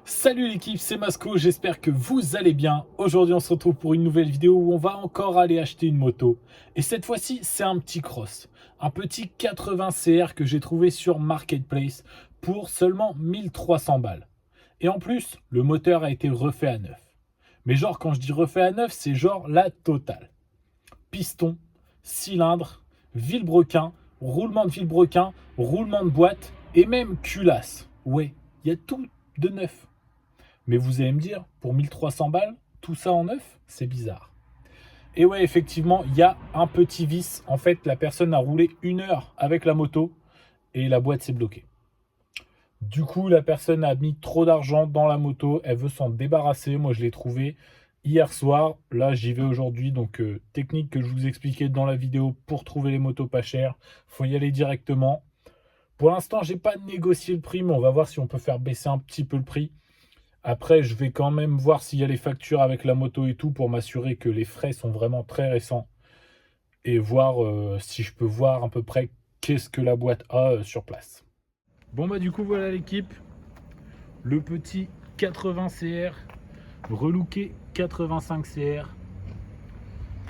Salut l'équipe, c'est Masco, j'espère que vous allez bien. Aujourd'hui on se retrouve pour une nouvelle vidéo où on va encore aller acheter une moto. Et cette fois-ci c'est un petit cross. Un petit 80 CR que j'ai trouvé sur Marketplace pour seulement 1300 balles. Et en plus, le moteur a été refait à neuf. Mais genre quand je dis refait à neuf, c'est genre la totale. Piston, cylindre, vilebrequin, roulement de vilebrequin, roulement de boîte et même culasse. Ouais, il y a tout de neuf. Mais vous allez me dire, pour 1300 balles, tout ça en neuf, c'est bizarre. Et ouais, effectivement, il y a un petit vice. En fait, la personne a roulé 1 heure avec la moto et la boîte s'est bloquée. Du coup, la personne a mis trop d'argent dans la moto. Elle veut s'en débarrasser. Moi, je l'ai trouvé hier soir. Là, j'y vais aujourd'hui. Donc, technique que je vous expliquais dans la vidéo pour trouver les motos pas chères. Il faut y aller directement. Pour l'instant, j'ai pas négocié le prix, mais on va voir si on peut faire baisser un petit peu le prix. Après, je vais quand même voir s'il y a les factures avec la moto et tout pour m'assurer que les frais sont vraiment très récents et voir si je peux voir à peu près qu'est-ce que la boîte a sur place. Bon bah du coup voilà l'équipe, le petit 80 CR, relooké 85 CR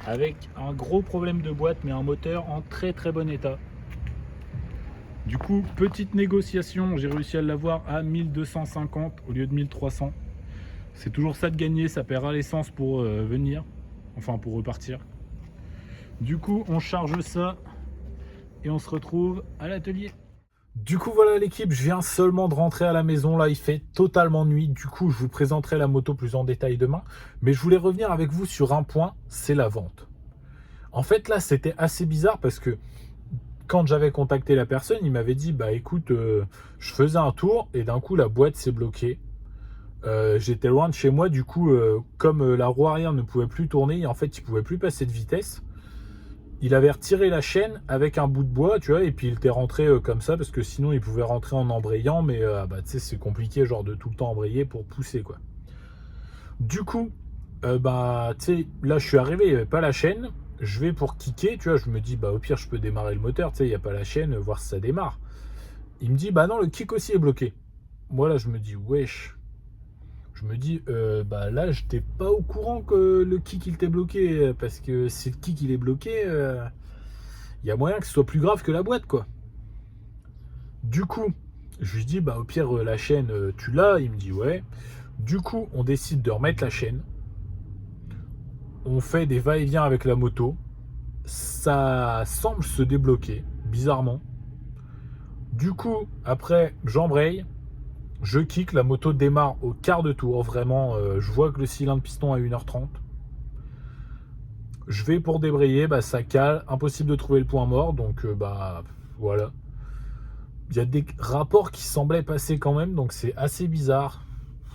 avec un gros problème de boîte mais un moteur en très très bon état. Du coup, petite négociation, j'ai réussi à l'avoir à 1250 au lieu de 1300. C'est toujours ça de gagner, ça paiera l'essence pour venir, enfin pour repartir. Du coup, on charge ça et on se retrouve à l'atelier. Du coup, voilà l'équipe, je viens seulement de rentrer à la maison. Là, il fait totalement nuit. Du coup, je vous présenterai la moto plus en détail demain. Mais je voulais revenir avec vous sur un point, c'est la vente. En fait, là, c'était assez bizarre parce que quand j'avais contacté la personne, il m'avait dit, bah écoute, je faisais un tour et d'un coup, la boîte s'est bloquée. J'étais loin de chez moi, du coup, comme la roue arrière ne pouvait plus tourner, en fait, il pouvait plus passer de vitesse. Il avait retiré la chaîne avec un bout de bois, tu vois, et puis il était rentré comme ça, parce que sinon, il pouvait rentrer en embrayant, mais bah, tu sais, c'est compliqué, genre, de tout le temps embrayer pour pousser, quoi. Du coup, bah, tu sais, là, je suis arrivé, il n'y avait pas la chaîne. Je vais pour kicker, tu vois, je me dis, bah, au pire, je peux démarrer le moteur, tu sais, il n'y a pas la chaîne, voir si ça démarre. Il me dit, bah non, le kick aussi est bloqué. Moi, là, je me dis, wesh. Je me dis, bah là, j'étais pas au courant que le kick il était bloqué. Parce que si le kick il est bloqué, il y a moyen que ce soit plus grave que la boîte, quoi. Du coup, je lui dis, bah au pire, la chaîne, tu l'as. Il me dit, ouais. Du coup, on décide de remettre la chaîne. On fait des va-et-vient avec la moto. Ça semble se débloquer, bizarrement. Du coup, après, j'embraye. Je kick, la moto démarre au quart de tour. Vraiment, je vois que le cylindre piston à 1h30. Je vais pour débrayer, bah, ça cale, impossible de trouver le point mort, donc bah voilà. Il y a des rapports qui semblaient passer quand même, donc c'est assez bizarre.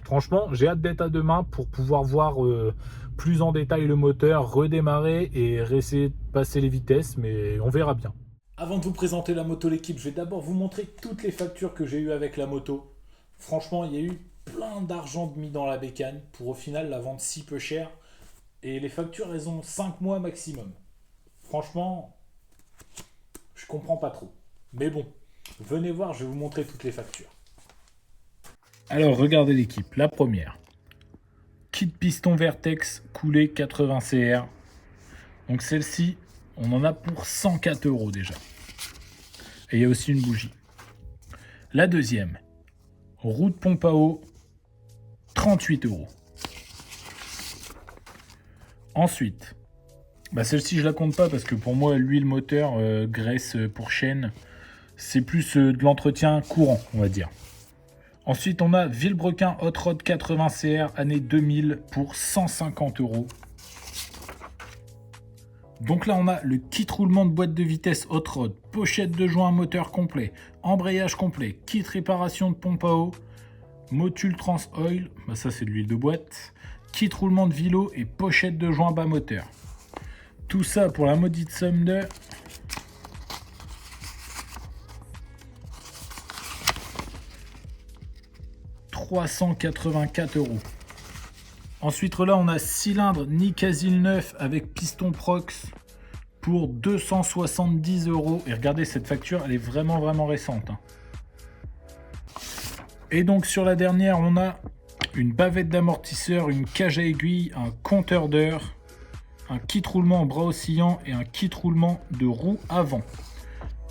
Franchement, j'ai hâte d'être à demain pour pouvoir voir plus en détail le moteur, redémarrer et essayer de passer les vitesses, mais on verra bien. Avant de vous présenter la moto l'équipe, je vais d'abord vous montrer toutes les factures que j'ai eues avec la moto. Franchement, il y a eu plein d'argent mis dans la bécane pour au final la vendre si peu cher. Et les factures, elles ont 5 mois maximum. Franchement, je comprends pas trop. Mais bon, venez voir, je vais vous montrer toutes les factures. Alors, regardez l'équipe. La première. Kit piston Vertex coulé 80 CR. Donc celle-ci, on en a pour 104 € déjà. Et il y a aussi une bougie. La deuxième. Roue de pompe à eau, 38 €. Ensuite, bah celle-ci je la compte pas parce que pour moi l'huile moteur, graisse pour chaîne, c'est plus de l'entretien courant on va dire. Ensuite on a Vilebrequin Hot Rod 80 CR année 2000 pour 150 €. Donc là on a le kit roulement de boîte de vitesse Hot Rod, pochette de joint moteur complet, embrayage complet, kit réparation de pompe à eau, Motul Trans Oil, bah ça c'est de l'huile de boîte, kit roulement de vilo et pochette de joint bas moteur. Tout ça pour la maudite somme de 384 €. Ensuite là on a cylindre Nicasil neuf avec piston Prox pour 270 €. Et regardez cette facture, elle est vraiment récente. Et donc sur la dernière on a une bavette d'amortisseur, une cage à aiguille, un compteur d'heure, un kit roulement en bras oscillant et un kit roulement de roue avant.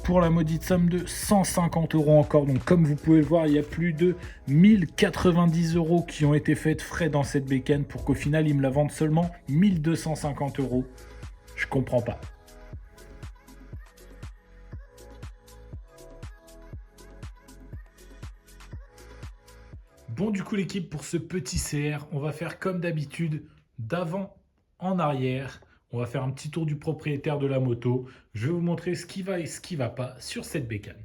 Pour la maudite somme de 150 € encore. Donc comme vous pouvez le voir, il y a plus de 1090 € qui ont été faits de frais dans cette bécane pour qu'au final, ils me la vendent seulement 1250 €. Je comprends pas. Bon, du coup, l'équipe, pour ce petit CR, on va faire comme d'habitude, d'avant en arrière. On va faire un petit tour du propriétaire de la moto. Je vais vous montrer ce qui va et ce qui ne va pas sur cette bécane.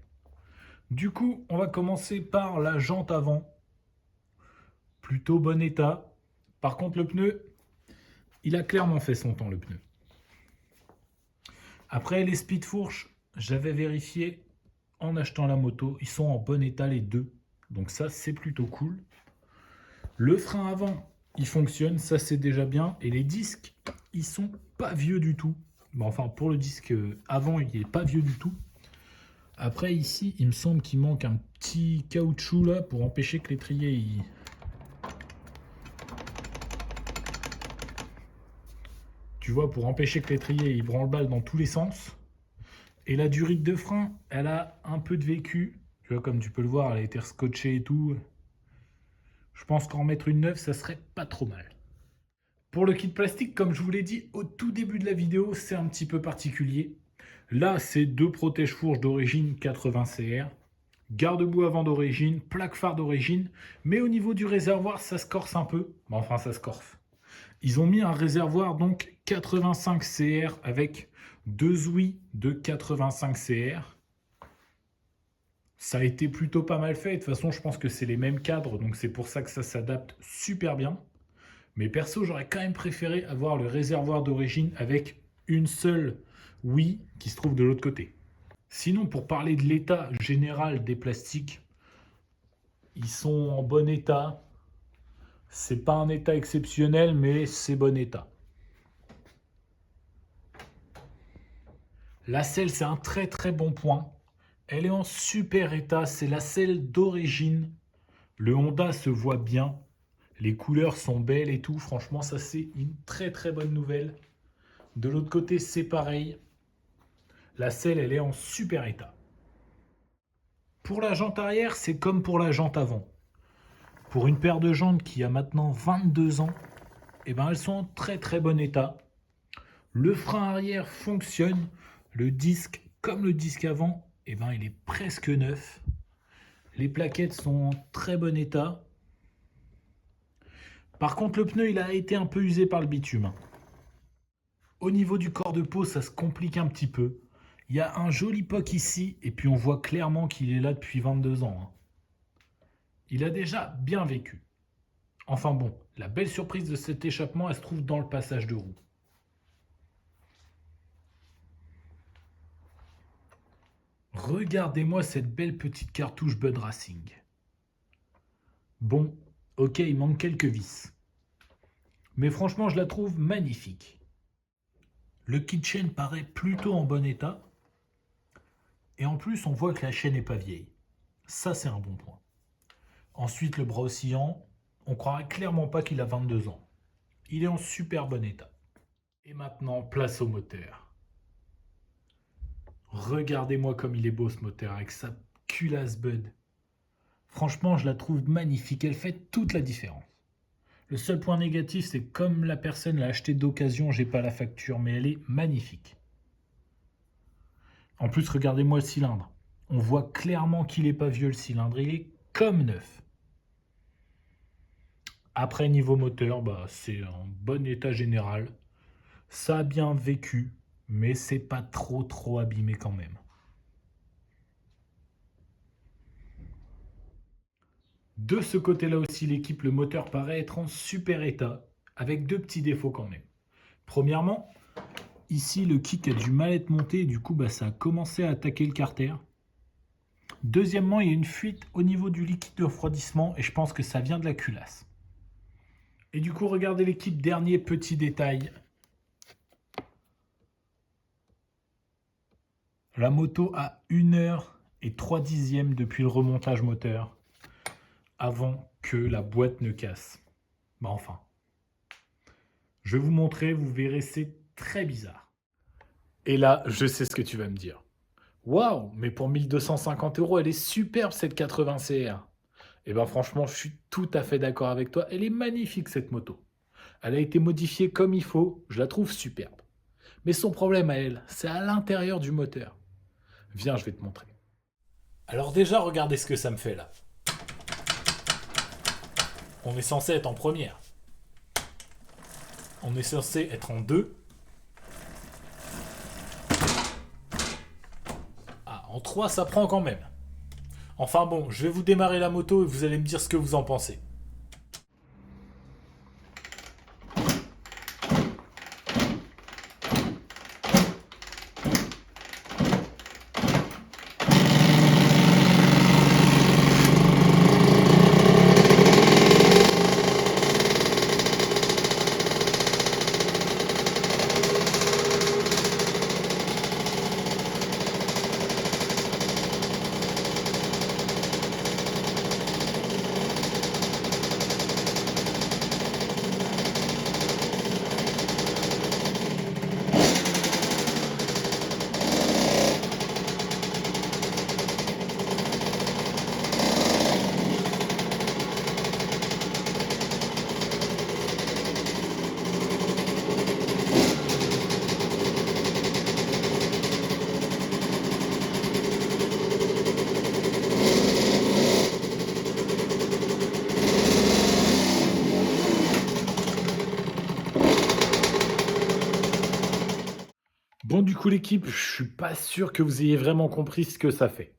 Du coup, on va commencer par la jante avant. Plutôt bon état. Par contre, le pneu, il a clairement fait son temps, le pneu. Après, les speed fourches, j'avais vérifié en achetant la moto. Ils sont en bon état les deux. Donc ça, c'est plutôt cool. Le frein avant, il fonctionne. Ça, c'est déjà bien. Et les disques, ils sont pas vieux du tout. Bon, enfin, pour le disque avant, il n'est pas vieux du tout. Après, ici, il me semble qu'il manque un petit caoutchouc là pour empêcher que l'étrier... Tu vois, pour empêcher que l'étrier il branle-balle dans tous les sens. Et la durite de frein, elle a un peu de vécu. Tu vois, comme tu peux le voir, elle a été rescotchée et tout. Je pense qu'en mettre une neuve, ça serait pas trop mal. Pour le kit plastique, comme je vous l'ai dit au tout début de la vidéo, c'est un petit peu particulier. Là, c'est deux protège-fourches d'origine 80 CR. Garde-boue avant d'origine, plaque phare d'origine. Mais au niveau du réservoir, ça se corse un peu. Bon, enfin, ça se corse. Ils ont mis un réservoir donc 85 CR avec deux ouïes de 85 CR. Ça a été plutôt pas mal fait. De toute façon, je pense que c'est les mêmes cadres, donc c'est pour ça que ça s'adapte super bien. Mais perso, j'aurais quand même préféré avoir le réservoir d'origine avec une seule ouïe qui se trouve de l'autre côté. Sinon, pour parler de l'état général des plastiques, ils sont en bon état. C'est pas un état exceptionnel, mais c'est bon état. La selle, c'est un très très bon point. Elle est en super état, c'est la selle d'origine. Le Honda se voit bien. Les couleurs sont belles et tout. Franchement, ça c'est une très très bonne nouvelle. De l'autre côté, c'est pareil. La selle, elle est en super état. Pour la jante arrière, c'est comme pour la jante avant. Pour une paire de jantes qui a maintenant 22 ans, eh ben, elles sont en très très bon état. Le frein arrière fonctionne. Le disque, comme le disque avant, eh ben, il est presque neuf. Les plaquettes sont en très bon état. Par contre, le pneu, il a été un peu usé par le bitume. Au niveau du corps de peau, ça se complique un petit peu. Il y a un joli poc ici, et puis on voit clairement qu'il est là depuis 22 ans. Il a déjà bien vécu. Enfin bon, la belle surprise de cet échappement, elle se trouve dans le passage de roue. Regardez-moi cette belle petite cartouche Bud Racing. Bon, ok, il manque quelques vis. Mais franchement, je la trouve magnifique. Le kit chaîne paraît plutôt en bon état. Et en plus, on voit que la chaîne n'est pas vieille. Ça, c'est un bon point. Ensuite, le bras oscillant, on croirait clairement pas qu'il a 22 ans. Il est en super bon état. Et maintenant, place au moteur. Regardez-moi comme il est beau ce moteur avec sa culasse Bud. Franchement, je la trouve magnifique. Elle fait toute la différence. Le seul point négatif, c'est comme la personne l'a acheté d'occasion, j'ai pas la facture, mais elle est magnifique. En plus, regardez-moi le cylindre. On voit clairement qu'il n'est pas vieux le cylindre, il est comme neuf. Après, niveau moteur, c'est en bon état général. Ça a bien vécu, mais c'est pas trop abîmé quand même. De ce côté-là aussi, l'équipe, le moteur paraît être en super état, avec deux petits défauts quand même. Premièrement, ici, le kick a du mal à être monté, et du coup, ça a commencé à attaquer le carter. Deuxièmement, il y a une fuite au niveau du liquide de refroidissement, et je pense que ça vient de la culasse. Et du coup, regardez l'équipe, dernier petit détail. La moto a 1 heure et 3 dixièmes depuis le remontage moteur, avant que la boîte ne casse. Bah enfin. Je vais vous montrer, vous verrez, c'est très bizarre. Et là, je sais ce que tu vas me dire. Waouh, mais pour 1250 euros, elle est superbe cette 80 CR. Et ben franchement, je suis tout à fait d'accord avec toi. Elle est magnifique cette moto. Elle a été modifiée comme il faut, je la trouve superbe. Mais son problème à elle, c'est à l'intérieur du moteur. Viens, je vais te montrer. Alors déjà, regardez ce que ça me fait là. On est censé être en première. On est censé être en deux. Ah, en 3, ça prend quand même. Enfin bon, je vais vous démarrer la moto et vous allez me dire ce que vous en pensez. Bon, du coup, l'équipe, je suis pas sûr que vous ayez vraiment compris ce que ça fait.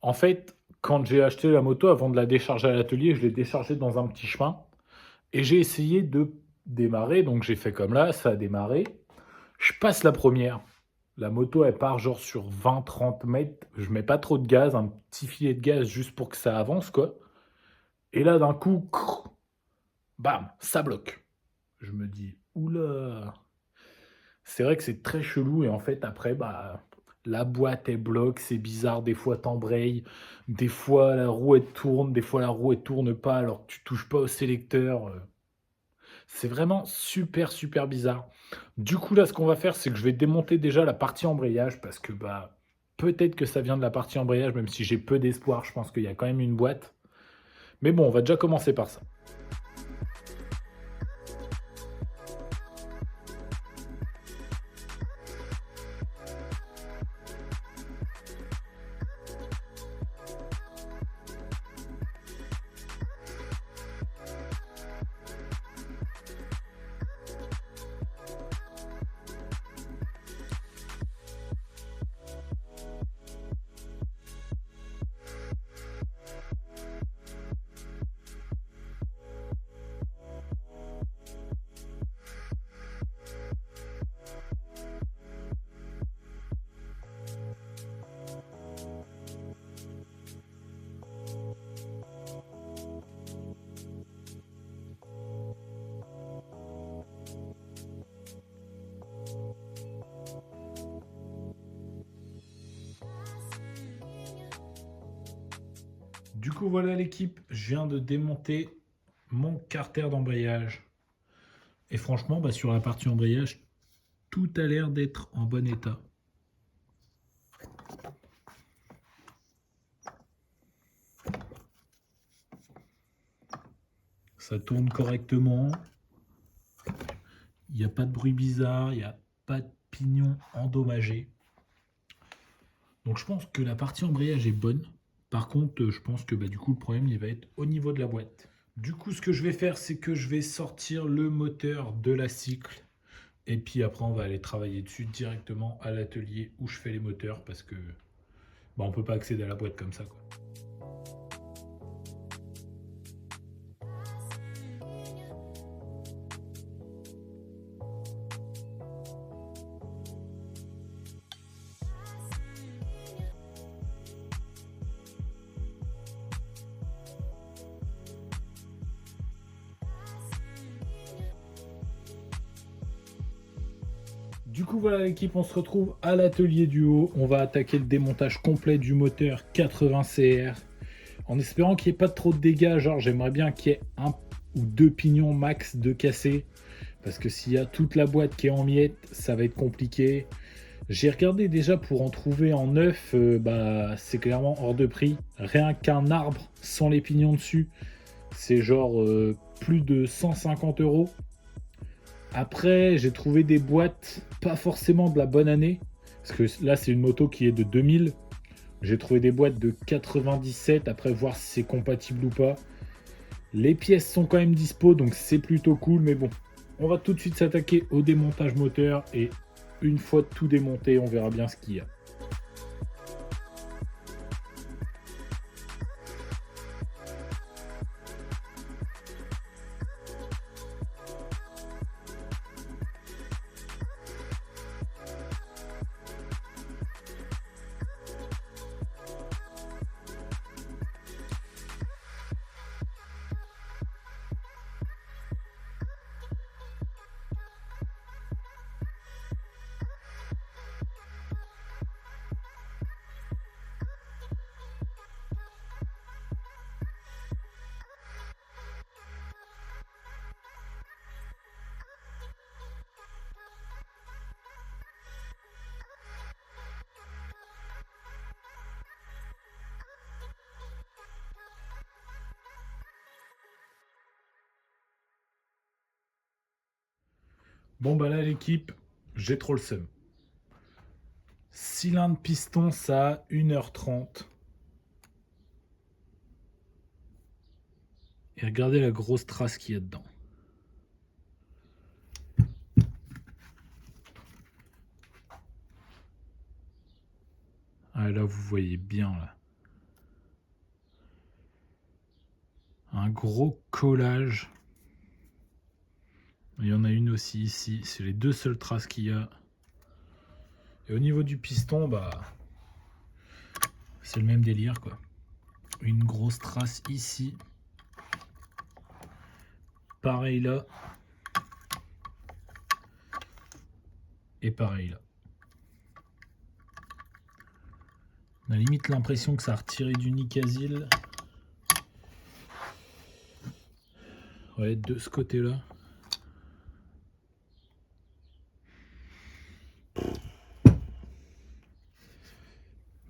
En fait, quand j'ai acheté la moto, avant de la décharger à l'atelier, je l'ai déchargée dans un petit chemin et j'ai essayé de démarrer. Donc, j'ai fait comme là, ça a démarré. Je passe la première. La moto, elle part genre sur 20-30 mètres. Je mets pas trop de gaz, un petit filet de gaz juste pour que ça avance, quoi. Et là, d'un coup, bam, ça bloque. Je me dis, oula. C'est vrai que c'est très chelou et en fait après bah la boîte elle bloque, c'est bizarre, des fois t'embrayes, des fois la roue elle tourne, des fois la roue elle tourne pas alors que tu touches pas au sélecteur. C'est vraiment super super bizarre. Du coup là ce qu'on va faire c'est que je vais démonter déjà la partie embrayage parce que bah peut-être que ça vient de la partie embrayage même si j'ai peu d'espoir, je pense qu'il y a quand même une boîte. Mais bon on va déjà commencer par ça. Du coup, voilà l'équipe, je viens de démonter mon carter d'embrayage. Et franchement, bah, sur la partie embrayage, tout a l'air d'être en bon état. Ça tourne correctement. Il n'y a pas de bruit bizarre, il n'y a pas de pignon endommagé. Donc je pense que la partie embrayage est bonne. Par contre, je pense que bah, du coup, le problème il va être au niveau de la boîte. Du coup, ce que je vais faire, c'est que je vais sortir le moteur de la cycle. Et puis après, on va aller travailler dessus directement à l'atelier où je fais les moteurs parce que bah, on peut pas accéder à la boîte comme ça, quoi. Du coup voilà l'équipe, on se retrouve à l'atelier du haut. On va attaquer le démontage complet du moteur 80 CR. En espérant qu'il n'y ait pas trop de dégâts, genre j'aimerais bien qu'il y ait un ou deux pignons max de cassés. Parce que s'il y a toute la boîte qui est en miettes, ça va être compliqué. J'ai regardé déjà pour en trouver en neuf, c'est clairement hors de prix. Rien qu'un arbre sans les pignons dessus, c'est genre plus de 150 euros. Après, j'ai trouvé des boîtes pas forcément de la bonne année. Parce que là, c'est une moto qui est de 2000. J'ai trouvé des boîtes de 97, après voir si c'est compatible ou pas. Les pièces sont quand même dispo, donc c'est plutôt cool, mais bon. On va tout de suite s'attaquer au démontage moteur et une fois tout démonté, on verra bien ce qu'il y a. Bon bah là l'équipe, j'ai trop le seum. Cylindre piston, ça a 1h30. Et regardez la grosse trace qu'il y a dedans. Ah là vous voyez bien là. Un gros collage. Il y en a une aussi ici. C'est les deux seules traces qu'il y a. Et au niveau du piston, c'est le même délire quoi. Une grosse trace ici. Pareil là. Et pareil là. On a limite l'impression que ça a retiré du Nicasil. Ouais, de ce côté-là.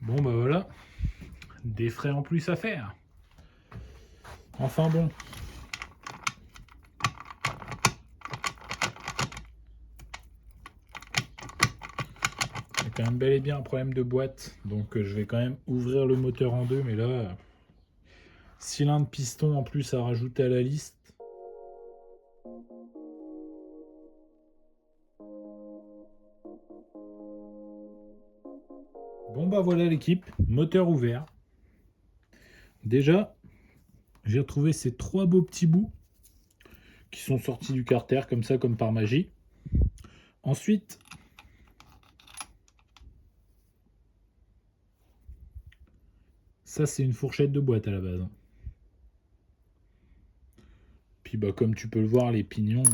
Bon bah voilà. Des frais en plus à faire. Enfin bon. Il y a quand même bel et bien un problème de boîte. Donc je vais quand même ouvrir le moteur en deux. Mais là, cylindre piston en plus à rajouter à la liste. Bon bah voilà l'équipe, moteur ouvert. Déjà, j'ai retrouvé ces trois beaux petits bouts qui sont sortis du carter comme ça, comme par magie. Ensuite, ça c'est une fourchette de boîte à la base. Puis bah comme tu peux le voir, les pignons.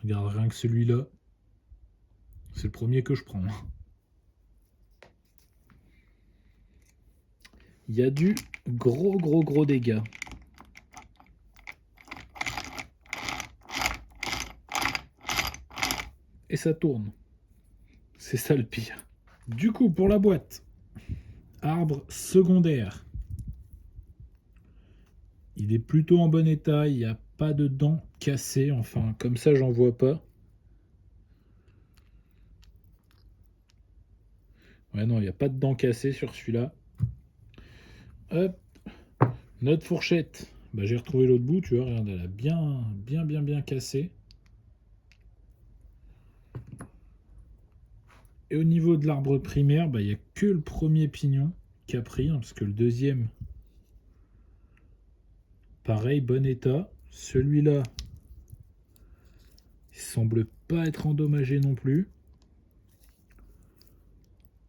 Regarde rien que celui-là. C'est le premier que je prends. Il y a du gros dégâts. Et ça tourne. C'est ça le pire. Du coup, pour la boîte, arbre secondaire. Il est plutôt en bon état, il n'y a pas de dents cassées, enfin comme ça j'en vois pas. Ouais non, il n'y a pas de dents cassées sur celui-là. Hop, notre fourchette. Bah, j'ai retrouvé l'autre bout, tu vois, regarde, elle a bien cassé. Et au niveau de l'arbre primaire, il n'y a que le premier pignon qui a pris, parce que le deuxième, pareil, bon état. Celui-là, il semble pas être endommagé non plus.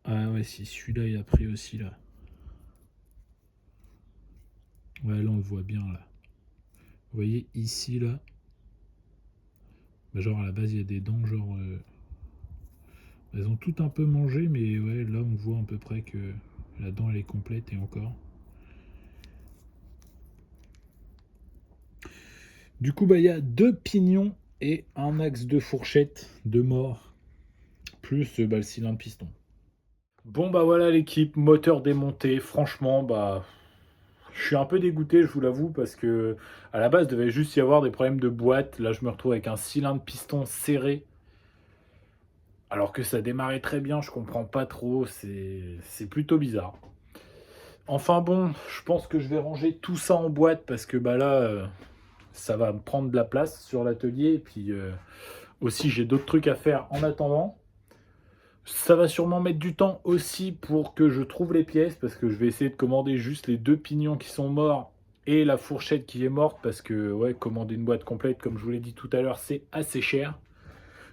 Ah ouais, si, celui-là, il a pris aussi, là. Ouais, là, on le voit bien, là. Vous voyez, ici, là. Genre, à la base, il y a des dents, genre... Elles ont toutes un peu mangé, mais ouais, là on voit à peu près que la dent elle est complète et encore. Du coup, bah, il y a 2 pignons et un axe de fourchette de mort, plus bah, le cylindre piston. Bon bah voilà l'équipe, moteur démonté, franchement bah je suis un peu dégoûté, je vous l'avoue, parce que à la base, il devait juste y avoir des problèmes de boîte. Là, je me retrouve avec un cylindre piston serré, alors que ça démarrait très bien. Je comprends pas trop, c'est plutôt bizarre. Enfin bon, je pense que je vais ranger tout ça en boîte parce que bah là, ça va me prendre de la place sur l'atelier. Et puis aussi, j'ai d'autres trucs à faire en attendant. Ça va sûrement mettre du temps aussi pour que je trouve les pièces, parce que je vais essayer de commander juste les 2 pignons qui sont morts et la fourchette qui est morte, parce que ouais, commander une boîte complète, comme je vous l'ai dit tout à l'heure, c'est assez cher.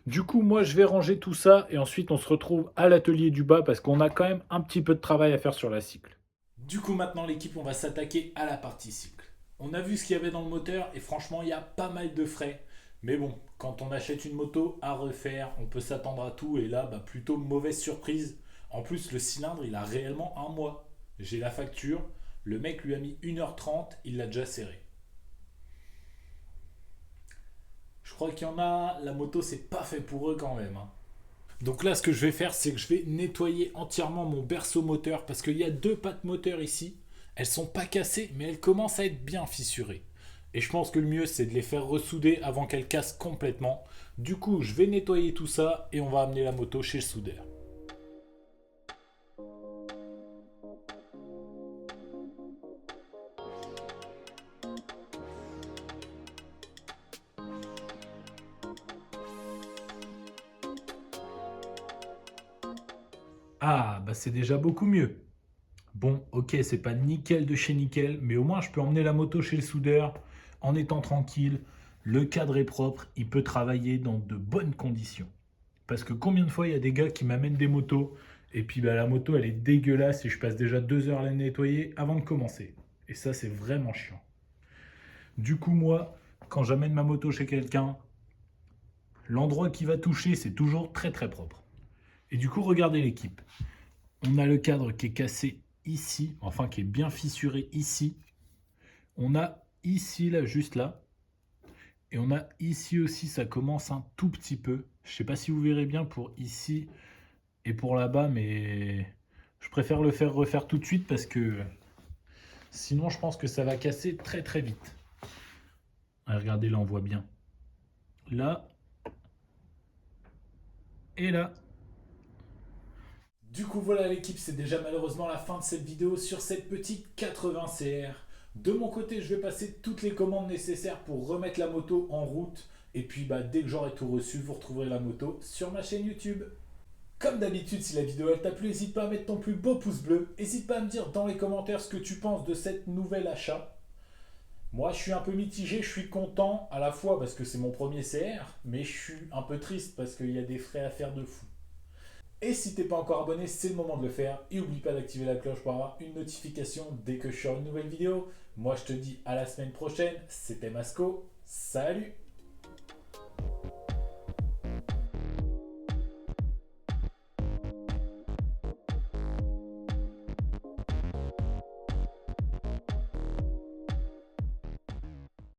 Du coup, moi, je vais ranger tout ça et ensuite on se retrouve à l'atelier du bas parce qu'on a quand même un petit peu de travail à faire sur la cycle. Du coup, maintenant, l'équipe, on va s'attaquer à la partie cycle. On a vu ce qu'il y avait dans le moteur et franchement, il y a pas mal de frais. Mais bon, quand on achète une moto à refaire, on peut s'attendre à tout et là, bah, plutôt mauvaise surprise. En plus, le cylindre, il a réellement un mois. J'ai la facture, le mec lui a mis 1h30, il l'a déjà serré. Je crois qu'il y en a, la moto, c'est pas fait pour eux quand même, hein. Donc là, ce que je vais faire, c'est que je vais nettoyer entièrement mon berceau moteur parce qu'il y a 2 pattes moteur ici. Elles sont pas cassées, mais elles commencent à être bien fissurées. Et je pense que le mieux, c'est de les faire ressouder avant qu'elles cassent complètement. Du coup, je vais nettoyer tout ça et on va amener la moto chez le soudeur. Ah, bah c'est déjà beaucoup mieux. Bon, ok, c'est pas nickel de chez nickel, mais au moins je peux emmener la moto chez le soudeur en étant tranquille. Le cadre est propre, il peut travailler dans de bonnes conditions. Parce que combien de fois il y a des gars qui m'amènent des motos et puis bah, la moto elle est dégueulasse et je passe déjà 2 heures à la nettoyer avant de commencer. Et ça c'est vraiment chiant. Du coup moi, quand j'amène ma moto chez quelqu'un, l'endroit qui va toucher c'est toujours très très propre. Et du coup regardez l'équipe. On a le cadre qui est cassé ici, enfin qui est bien fissuré ici. On a ici là, juste là. Et on a ici aussi, ça commence un tout petit peu. Je sais pas si vous verrez bien pour ici et pour là-bas, mais je préfère le faire refaire tout de suite parce que sinon je pense que ça va casser très très vite. Ah, regardez là, on voit bien. Là et là. Du coup voilà l'équipe, c'est déjà malheureusement la fin de cette vidéo sur cette petite 80 CR. De mon côté, je vais passer toutes les commandes nécessaires pour remettre la moto en route. Et puis bah, dès que j'aurai tout reçu, vous retrouverez la moto sur ma chaîne YouTube. Comme d'habitude, si la vidéo elle t'a plu, n'hésite pas à mettre ton plus beau pouce bleu. N'hésite pas à me dire dans les commentaires ce que tu penses de cette nouvelle achat. Moi, je suis un peu mitigé, je suis content à la fois parce que c'est mon premier CR, mais je suis un peu triste parce qu'il y a des frais à faire de fou. Et si t'es pas encore abonné, c'est le moment de le faire. Et n'oublie pas d'activer la cloche pour avoir une notification dès que je sors une nouvelle vidéo. Moi, je te dis à la semaine prochaine. C'était Masco. Salut!